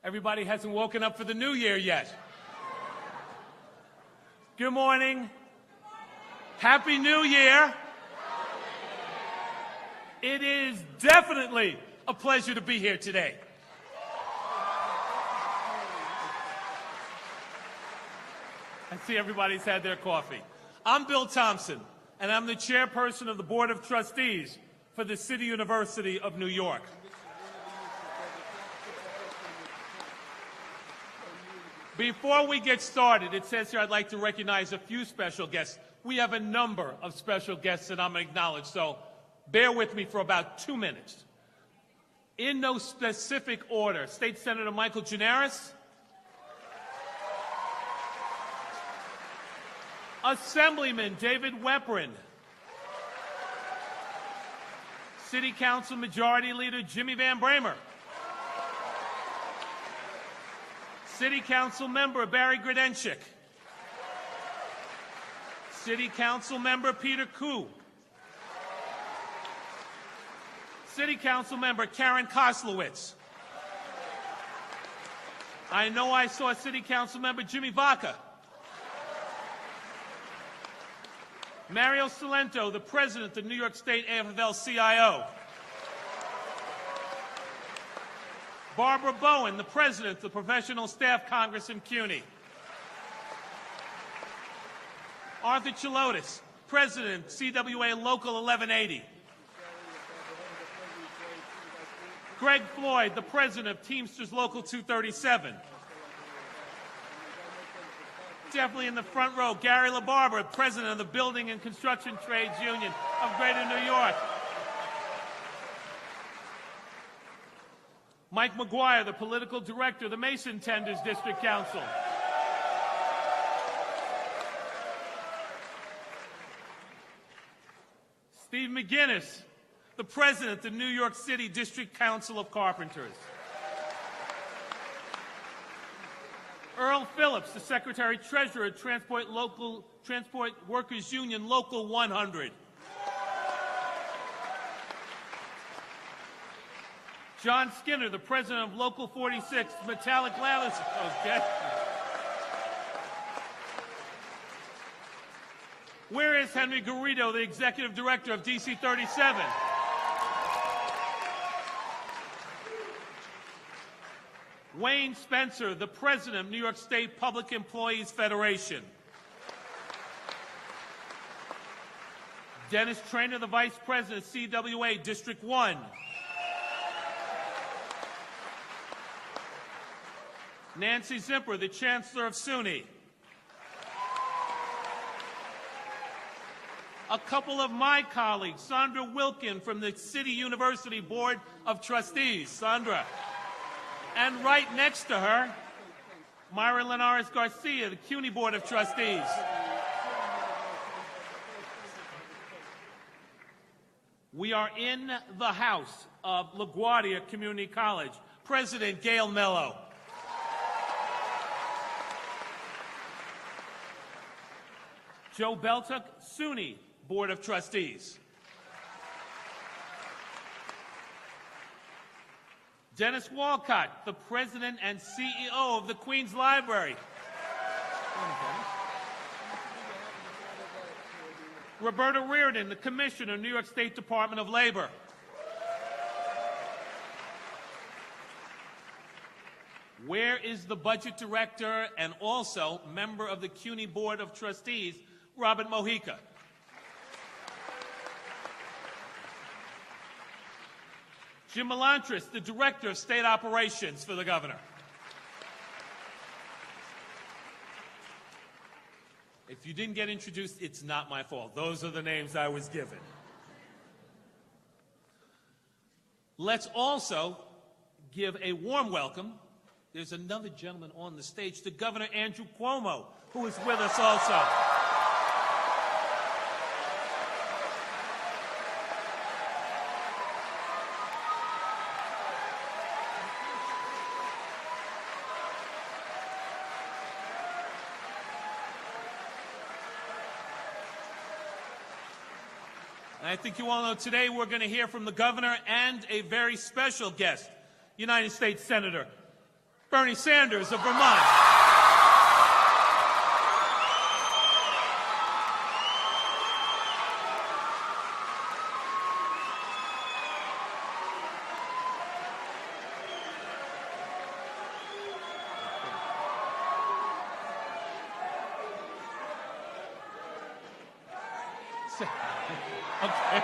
Everybody hasn't woken up for the new year yet. Good morning. Happy New Year. It is definitely a pleasure to be here today. I see everybody's had their coffee. I'm Bill Thompson, and I'm the chairperson of the Board of Trustees for the City University of New York. Before we get started, it says here I'd like to recognize a few special guests. We have a number of special guests that I'm going to acknowledge, so bear with me for about 2 minutes. In no specific order, State Senator Michael Gianaris, Assemblyman David Weprin, City Council Majority Leader Jimmy Van Bramer, City Council Member Barry Grodenchik, City Council Member Peter Koo, City Council Member Karen Koslowitz. I know I saw City Council Member Jimmy Vaca. Mario Salento, the President of the New York State AFL-CIO. Barbara Bowen, the President of the Professional Staff Congress in CUNY. Arthur Chilotis, President, CWA Local 1180. Greg Floyd, the President of Teamsters Local 237. Definitely in the front row, Gary LaBarbera, President of the Building and Construction Trades Union of Greater New York. Mike McGuire, the Political Director of the Mason Tenders District Council. Steve McGinnis, the President of the New York City District Council of Carpenters. Earl Phillips, the Secretary-Treasurer of Transport Workers Union Local 100. John Skinner, the President of Local 46, Metallic Ladders. Okay. Where is Henry Garrido, the Executive Director of DC 37? Wayne Spencer, the President of New York State Public Employees Federation. Dennis Traynor, the Vice President of CWA District 1. Nancy Zimper, the Chancellor of SUNY. A couple of my colleagues, Sandra Wilkin from the City University Board of Trustees. Sandra. And right next to her, Myra Linares Garcia, the CUNY Board of Trustees. We are in the house of LaGuardia Community College. President Gail Mello. Joe Beltuck, SUNY Board of Trustees. Dennis Walcott, the President and CEO of the Queens Library. Roberta Reardon, the Commissioner of New York State Department of Labor. Where is the Budget Director and also member of the CUNY Board of Trustees, Robert Mojica? Jim Melantris, the Director of State Operations for the Governor. If you didn't get introduced, it's not my fault. Those are the names I was given. Let's also give a warm welcome. There's another gentleman on the stage, to Governor Andrew Cuomo, who is with us also. And I think you all know today we're going to hear from the governor and a very special guest, United States Senator Bernie Sanders of Vermont. Okay.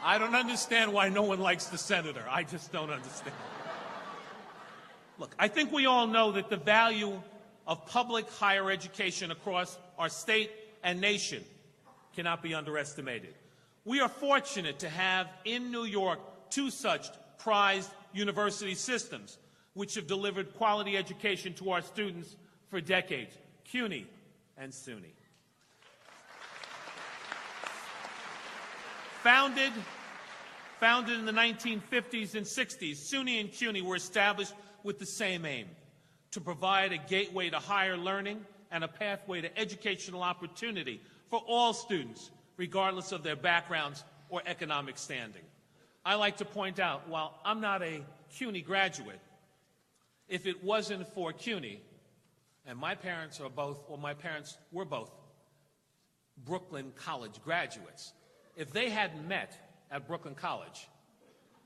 I don't understand why no one likes the senator. I just don't understand. Look, I think we all know that the value of public higher education across our state and nation cannot be underestimated. We are fortunate to have in New York two such prized university systems which have delivered quality education to our students for decades, CUNY and SUNY. Founded in the 1950s and 60s, SUNY and CUNY were established with the same aim, to provide a gateway to higher learning and a pathway to educational opportunity for all students, regardless of their backgrounds or economic standing. I like to point out, while I'm not a CUNY graduate, if it wasn't for CUNY, and my parents were both Brooklyn College graduates, if they hadn't met at Brooklyn College,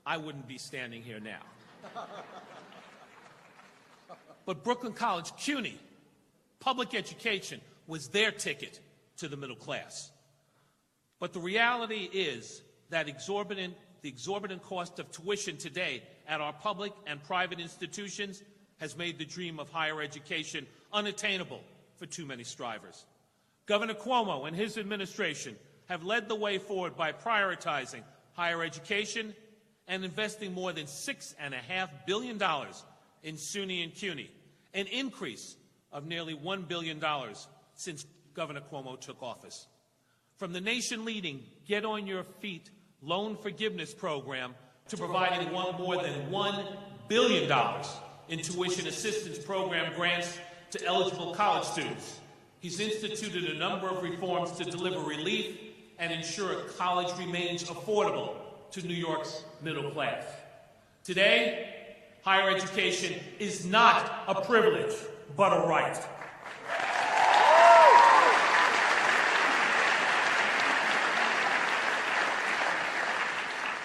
I wouldn't be standing here now. But Brooklyn College, CUNY, public education was their ticket to the middle class. But the reality is that the exorbitant cost of tuition today at our public and private institutions has made the dream of higher education unattainable for too many strivers. Governor Cuomo and his administration have led the way forward by prioritizing higher education and investing more than $6.5 billion in SUNY and CUNY, an increase of nearly $1 billion since Governor Cuomo took office. From the nation-leading Get On Your Feet loan forgiveness program to providing more than $1 billion in tuition assistance program grants to eligible college students. He's instituted a number of reforms to deliver relief and ensure college remains affordable to New York's middle class. Today, higher education is not a privilege, but a right.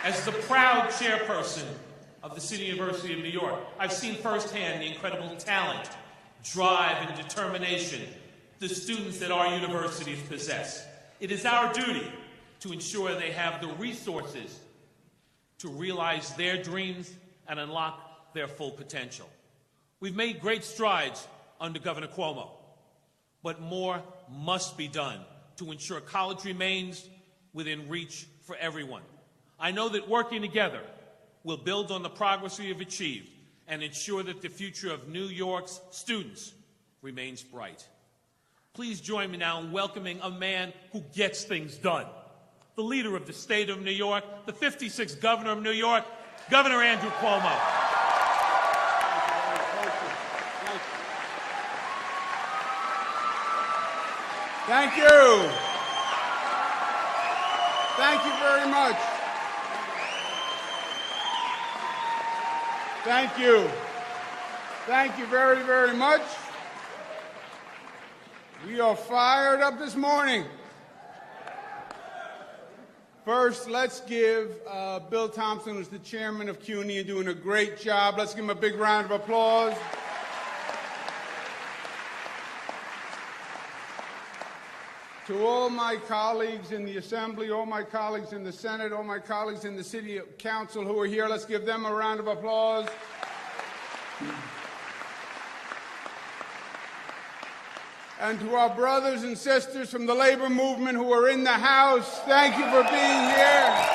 As the proud chairperson of the City University of New York, I've seen firsthand the incredible talent, drive, and determination the students at our universities possess. It is our duty to ensure they have the resources to realize their dreams and unlock their full potential. We've made great strides under Governor Cuomo, but more must be done to ensure college remains within reach for everyone. I know that working together will build on the progress we have achieved and ensure that the future of New York's students remains bright. Please join me now in welcoming a man who gets things done, the leader of the state of New York, the 56th governor of New York, Governor Andrew Cuomo. Thank you. Thank you very much. Thank you. Thank you very, very much. We are fired up this morning. First, let's give Bill Thompson, who's the chairman of CUNY and doing a great job. Let's give him a big round of applause. To all my colleagues in the Assembly, all my colleagues in the Senate, all my colleagues in the City Council who are here, let's give them a round of applause. And to our brothers and sisters from the labor movement who are in the House, thank you for being here.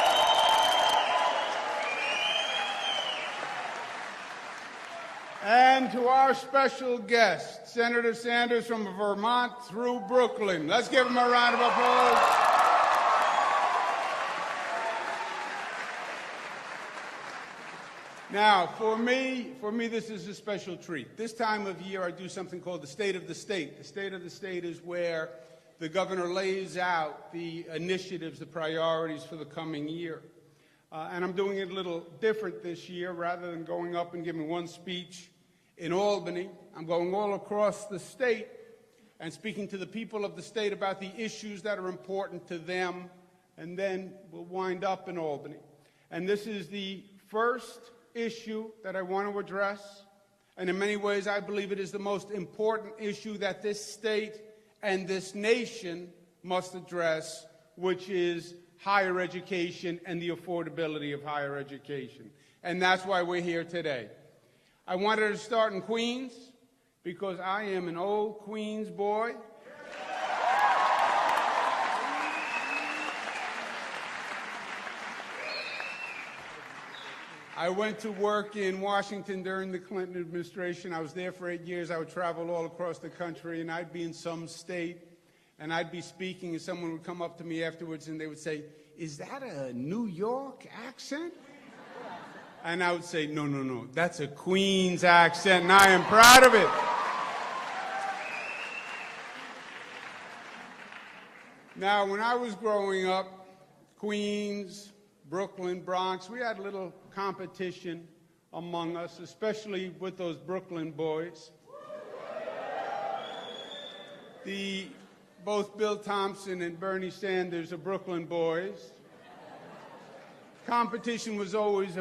And to our special guest, Senator Sanders from Vermont through Brooklyn. Let's give him a round of applause. Now, for me, this is a special treat. This time of year, I do something called the State of the State. The State of the State is where the governor lays out the initiatives, the priorities for the coming year. And I'm doing it a little different this year. Rather than going up and giving one speech in Albany, I'm going all across the state and speaking to the people of the state about the issues that are important to them, and then we'll wind up in Albany. And this is the first issue that I want to address, and in many ways I believe it is the most important issue that this state and this nation must address, which is higher education and the affordability of higher education. And that's why we're here today. I wanted to start in Queens because I am an old Queens boy. I went to work in Washington during the Clinton administration. I was there for 8 years. I would travel all across the country, and I'd be in some state, and I'd be speaking, and someone would come up to me afterwards, and they would say, "Is that a New York accent?" And I would say, no, that's a Queens accent, and I am proud of it. Now, when I was growing up, Queens, Brooklyn, Bronx, we had a little competition among us, especially with those Brooklyn boys. Both Bill Thompson and Bernie Sanders are Brooklyn boys. Competition was always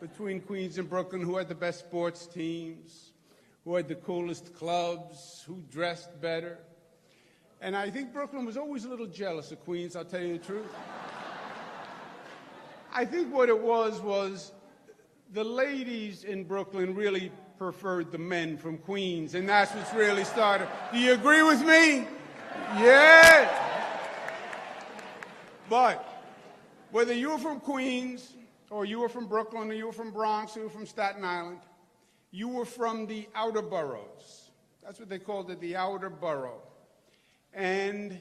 between Queens and Brooklyn, who had the best sports teams, who had the coolest clubs, who dressed better. And I think Brooklyn was always a little jealous of Queens, I'll tell you the truth. I think what it was the ladies in Brooklyn really preferred the men from Queens, and that's what's really started. Do you agree with me? Yeah. But whether you were from Queens, or you were from Brooklyn, or you were from Bronx, or you were from Staten Island, you were from the outer boroughs. That's what they called it, the outer borough. And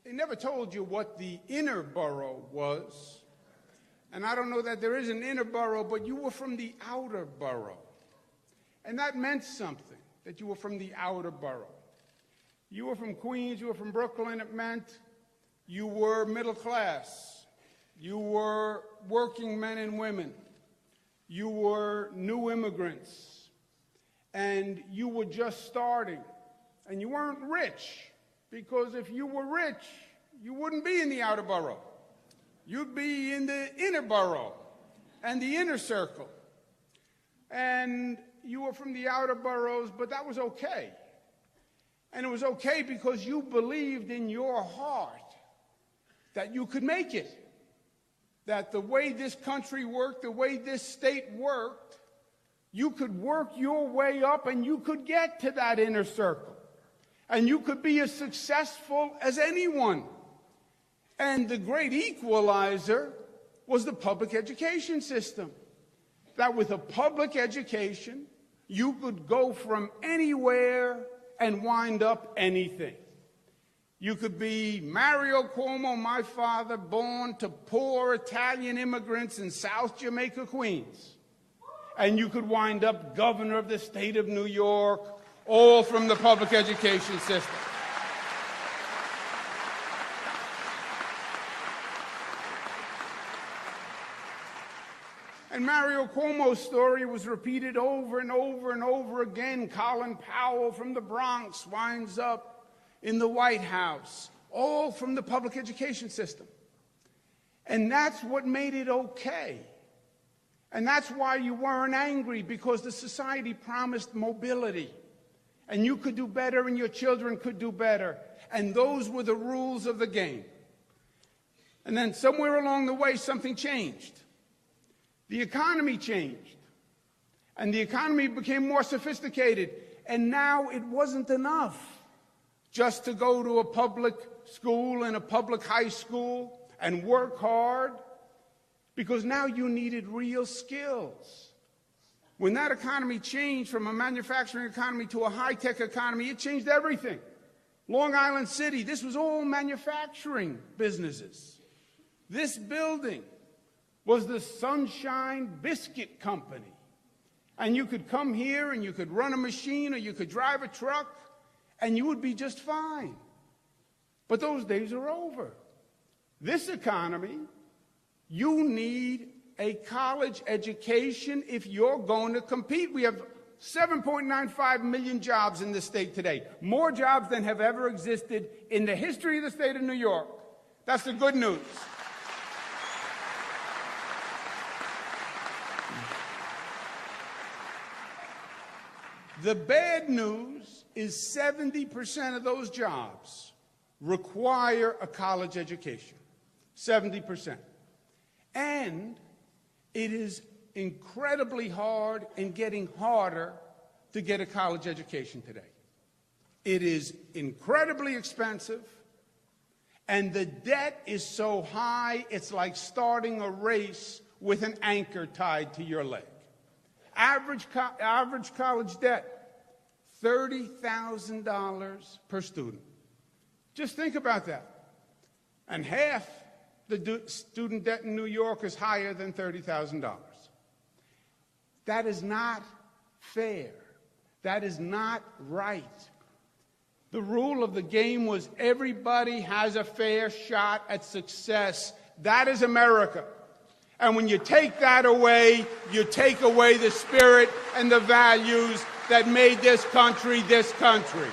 they never told you what the inner borough was. And I don't know that there is an inner borough, but you were from the outer borough. And that meant something, that you were from the outer borough. You were from Queens, you were from Brooklyn, it meant you were middle class. You were working men and women. You were new immigrants. And you were just starting. And you weren't rich, because if you were rich, you wouldn't be in the outer borough. You'd be in the inner borough and the inner circle. And you were from the outer boroughs, but that was okay. And it was okay because you believed in your heart that you could make it. That the way this country worked, the way this state worked, you could work your way up and you could get to that inner circle. And you could be as successful as anyone. And the great equalizer was the public education system. That with a public education, you could go from anywhere and wind up anything. You could be Mario Cuomo, my father, born to poor Italian immigrants in South Jamaica, Queens. And you could wind up governor of the state of New York, all from the public education system. And Mario Cuomo's story was repeated over and over and over again. Colin Powell from the Bronx winds up in the White House, all from the public education system. And that's what made it okay. And that's why you weren't angry, because the society promised mobility. And you could do better and your children could do better. And those were the rules of the game. And then somewhere along the way, something changed. The economy changed. And the economy became more sophisticated. And now it wasn't enough just to go to a public school and a public high school and work hard, because now you needed real skills. When that economy changed from a manufacturing economy to a high-tech economy, it changed everything. Long Island City, this was all manufacturing businesses. This building was the Sunshine Biscuit Company. And you could come here and you could run a machine or you could drive a truck and you would be just fine. But those days are over. This economy, you need a college education if you're going to compete. We have 7.95 million jobs in this state today, more jobs than have ever existed in the history of the state of New York. That's the good news. The bad news is 70% of those jobs require a college education. 70%. And it is incredibly hard and getting harder to get a college education today. It is incredibly expensive, and the debt is so high, it's like starting a race with an anchor tied to your leg. Average college debt, $30,000 per student. Just think about that. And half the student debt in New York is higher than $30,000. That is not fair. That is not right. The rule of the game was everybody has a fair shot at success. That is America. And when you take that away, you take away the spirit and the values that made this country this country.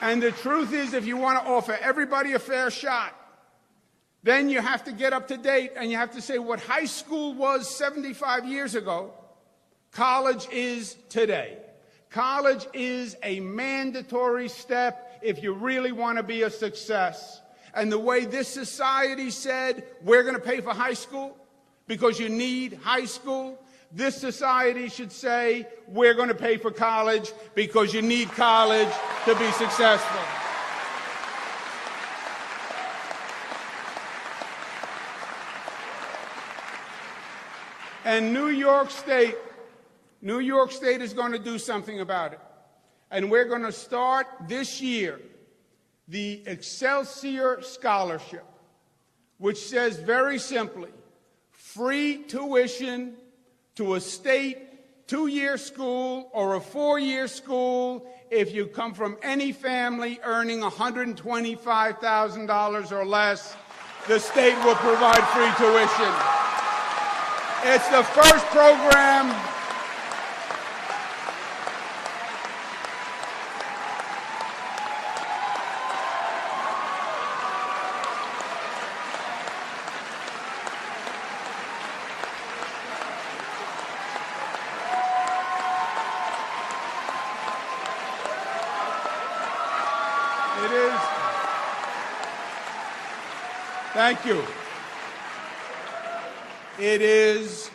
And the truth is, if you want to offer everybody a fair shot, then you have to get up to date and you have to say what high school was 75 years ago, college is today. College is a mandatory step if you really want to be a success. And the way this society said, we're going to pay for high school because you need high school, this society should say, we're going to pay for college because you need college to be successful. And New York State is going to do something about it. And we're going to start this year the Excelsior Scholarship, which says very simply, free tuition to a state 2-year school or a 4-year school if you come from any family earning $125,000 or less. The state will provide free tuition. It's the first program Thank you. It is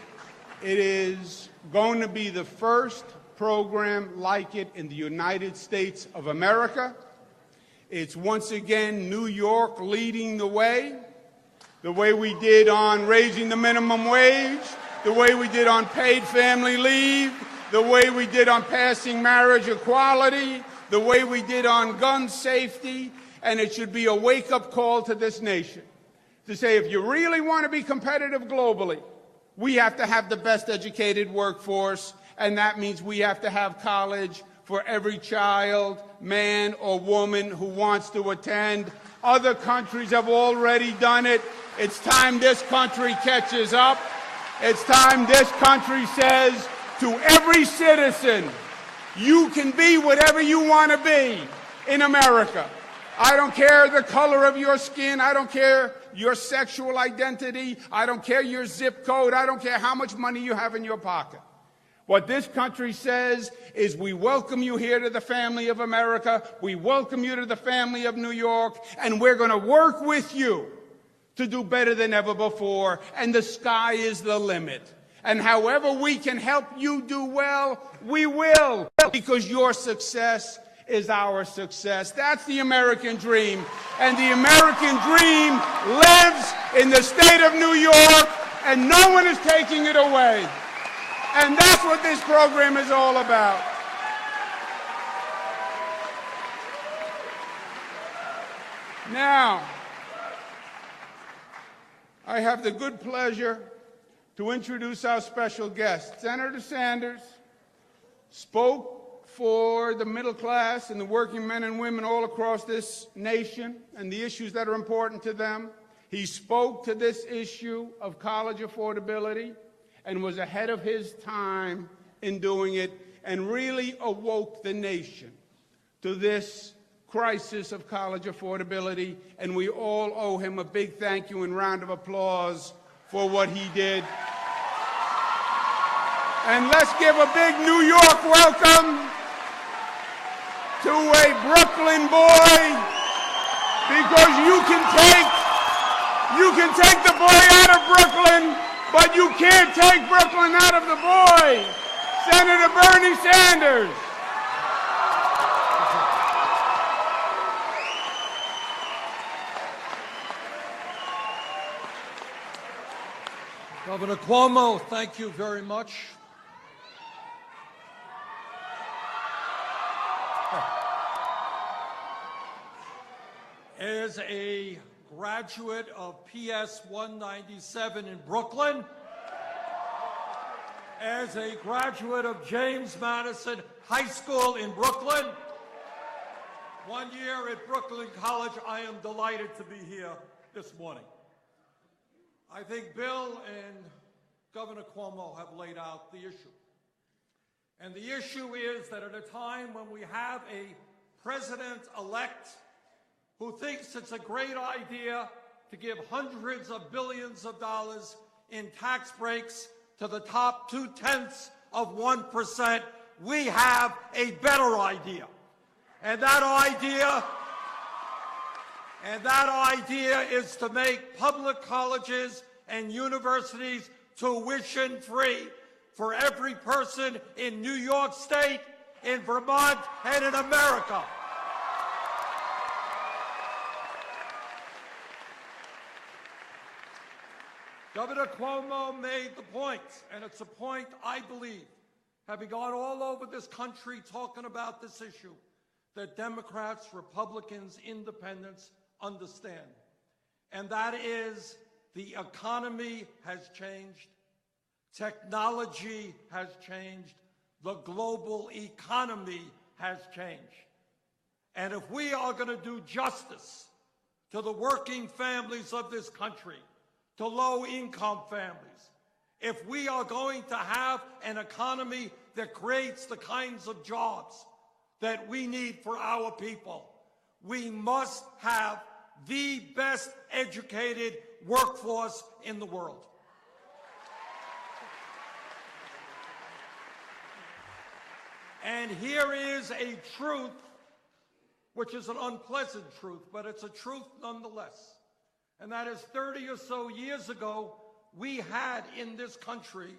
going to be the first program like it in the United States of America. It's once again New York leading the way we did on raising the minimum wage, the way we did on paid family leave, the way we did on passing marriage equality, the way we did on gun safety, and it should be a wake-up call to this nation to say, if you really want to be competitive globally, we have to have the best educated workforce, and that means we have to have college for every child, man or woman who wants to attend. Other countries have already done it. It's time this country catches up. It's time this country says to every citizen, you can be whatever you want to be in America. I don't care the color of your skin. I don't care your sexual identity. I don't care your zip code. I don't care how much money you have in your pocket. What this country says is we welcome you here to the family of America. We welcome you to the family of New York. And we're going to work with you to do better than ever before. And the sky is the limit. And however we can help you do well, we will. Because your success is our success. That's the American dream. And the American dream lives in the state of New York, and no one is taking it away. And that's what this program is all about. Now, I have the good pleasure to introduce our special guest. Senator Sanders spoke for the middle class and the working men and women all across this nation and the issues that are important to them. He spoke to this issue of college affordability and was ahead of his time in doing it and really awoke the nation to this crisis of college affordability, and we all owe him a big thank you and round of applause for what he did. And let's give a big New York welcome to a Brooklyn boy, because you can take the boy out of Brooklyn, but you can't take Brooklyn out of the boy, Senator Bernie Sanders. Governor Cuomo, thank you very much. As a graduate of PS 197 in Brooklyn, as a graduate of James Madison High School in Brooklyn, 1 year at Brooklyn College, I am delighted to be here this morning. I think Bill and Governor Cuomo have laid out the issue. And the issue is that at a time when we have a president-elect who thinks it's a great idea to give hundreds of billions of dollars in tax breaks to the top 0.2%, we have a better idea. And that idea is to make public colleges and universities tuition-free for every person in New York State, in Vermont, and in America. Governor Cuomo made the point, and it's a point I believe, having gone all over this country talking about this issue, that Democrats, Republicans, independents understand. And that is, the economy has changed, technology has changed, the global economy has changed. And if we are going to do justice to the working families of this country, to low-income families, if we are going to have an economy that creates the kinds of jobs that we need for our people, we must have the best educated workforce in the world. And here is a truth, which is an unpleasant truth, but it's a truth nonetheless. And that is 30 or so years ago, we had in this country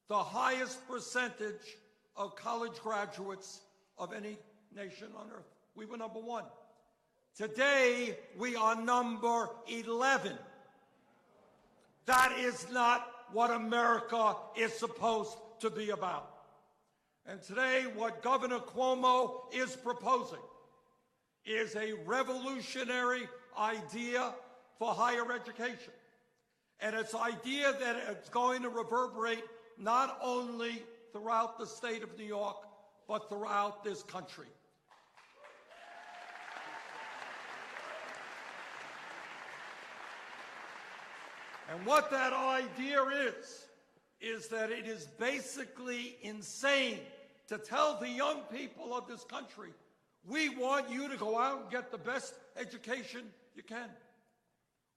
the highest percentage of college graduates of any nation on earth. We were number one. Today, we are number 11. That is not what America is supposed to be about. And today, what Governor Cuomo is proposing is a revolutionary idea for higher education. And it's an idea that it's going to reverberate not only throughout the state of New York, but throughout this country. And what that idea is that it is basically insane to tell the young people of this country, we want you to go out and get the best education you can.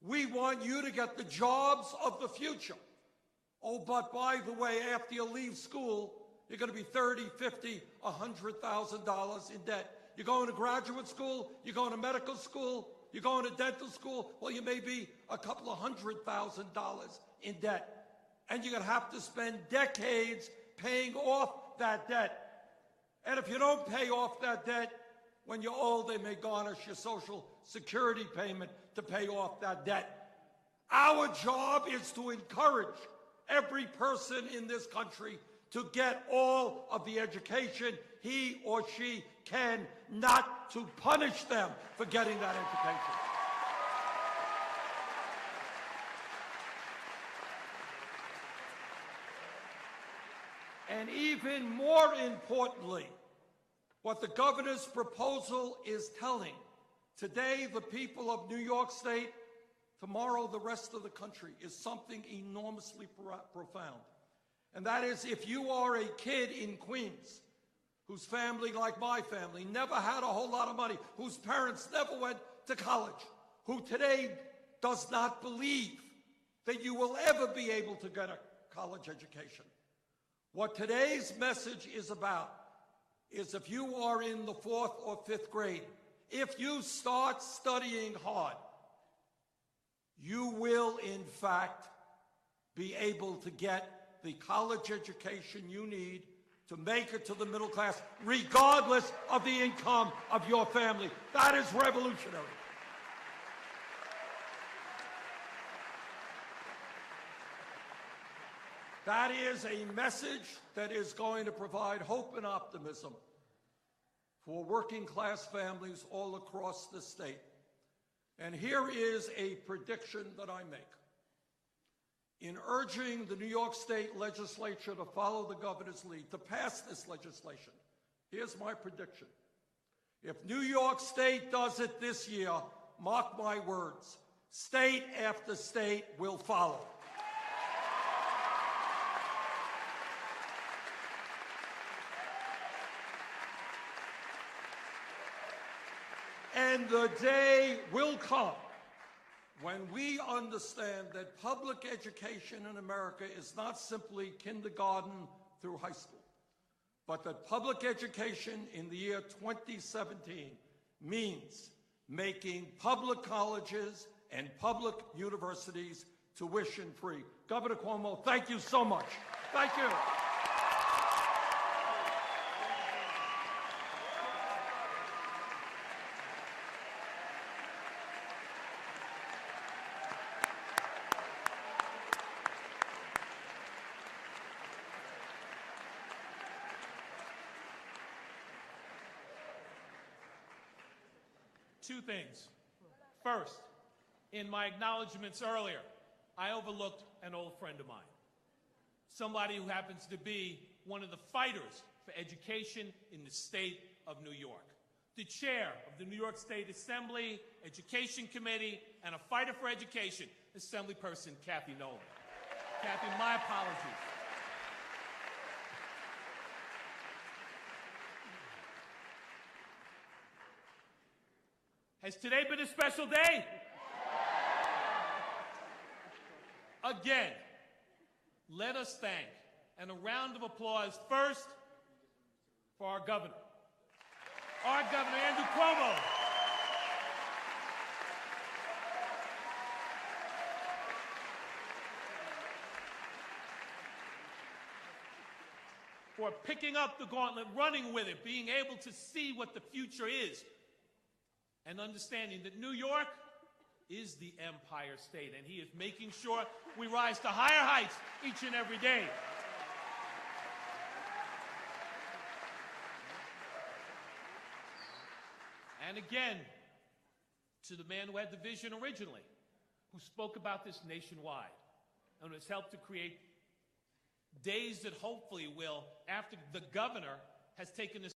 We want you to get the jobs of the future. Oh, but by the way, after you leave school, you're going to be $30,000, $50,000, $100,000 in debt. You're going to graduate school, you're going to medical school, you're going to dental school, well, you may be a couple of $100,000 in debt. And you're going to have to spend decades paying off that debt. And if you don't pay off that debt, when you're old, they may garnish your Social Security payment to pay off that debt. Our job is to encourage every person in this country to get all of the education he or she can, not to punish them for getting that education. And even more importantly, What the governor's proposal is telling today the people of New York State, tomorrow the rest of the country, is something enormously profound. And that is, if you are a kid in Queens whose family, like my family, never had a whole lot of money, whose parents never went to college, who today does not believe that you will ever be able to get a college education. What today's message is about is, if you are in the 4th or 5th grade, if you start studying hard, you will in fact be able to get the college education you need to make it to the middle class, regardless of the income of your family. That is revolutionary. That is a message that is going to provide hope and optimism for working class families all across the state. And here is a prediction that I make. In urging the New York State legislature to follow the governor's lead, to pass this legislation, here's my prediction. If New York State does it this year, mark my words, state after state will follow. And the day will come when we understand that public education in America is not simply kindergarten through high school, but that public education in the year 2017 means making public colleges and public universities tuition-free. Governor Cuomo, thank you so much. Thank you. Two things. First, in my acknowledgments earlier, I overlooked an old friend of mine, somebody who happens to be one of the fighters for education in the state of New York, the chair of the New York State Assembly Education Committee and a fighter for education, Assemblyperson Kathy Nolan. Kathy, my apologies. Has today been a special day? Again, let us thank, and a round of applause first for our governor, Andrew Cuomo. For picking up the gauntlet, running with it, being able to see what the future is, and understanding that New York is the Empire State, and he is making sure we rise to higher heights each and every day. And again, to the man who had the vision originally, who spoke about this nationwide, and has helped to create days that hopefully will, after the governor has taken a